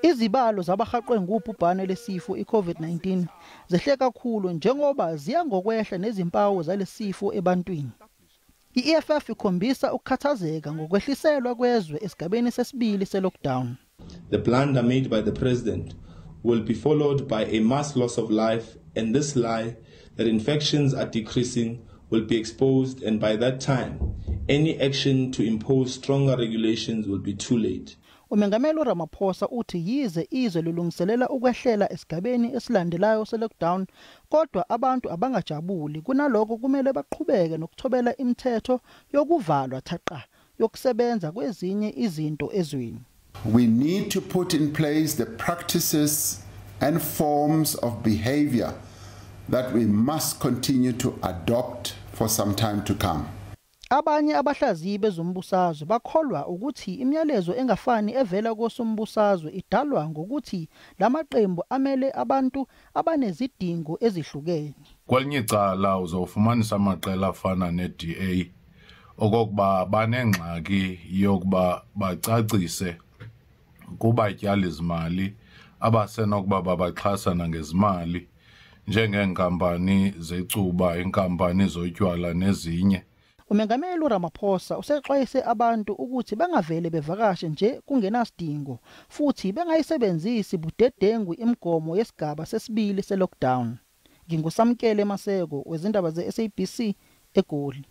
Izibalo zabahaqwe ngubhubhane lesifo iCOVID-19 zehle kakhulu njengoba ziya ngokwehla nezimpawu zalesifo ebantwini. iEFF ikhombisa ukukhathazeka ngokwehliselwa kwezwe esigabeni sesibili se-lockdown. The blunder made by the president will be followed by a mass loss of life, and this lie that infections are decreasing will be exposed, and by that time any action to impose stronger regulations will be too late. uMengameli Ramaphosa uthi yize izwe lilungiselela ukwehlela esigabeni esilandelayo se-lockdown, kodwa abantu abangajabuli kunalokho kumele baqhubeke nokuthobela imithetho yokuvalwa thaqa yokusebenza kwezinye izinto ezweni. We need to put in place the practices and forms of behavior that we must continue to adopt for some time to come. Abanye abahlaziyi bezombusazwe bakholwa ukuthi imiyalezo engafani evela kosombusazwe idalwa ngokuthi lamaqembu amele abantu abanezidingo ezihlukene. Kwelinye icala uzofumanisa amaqela afana neDA okokuba banengxaki yokuba bacacise kubatyali zimali abasenokuba babaxhasa nangezimali njengeenkampani zecuba, iinkampani zotywala nezinye. uMengameli Ramaphosa usexwayise abantu ukuthi bangavele bevakashe nje kungenasidingo futhi bengayisebenzisi budedengu imigomo yesigaba sesibili se-lockdown. Ngingusamkele Maseko wezindaba ze-SABC eGoli.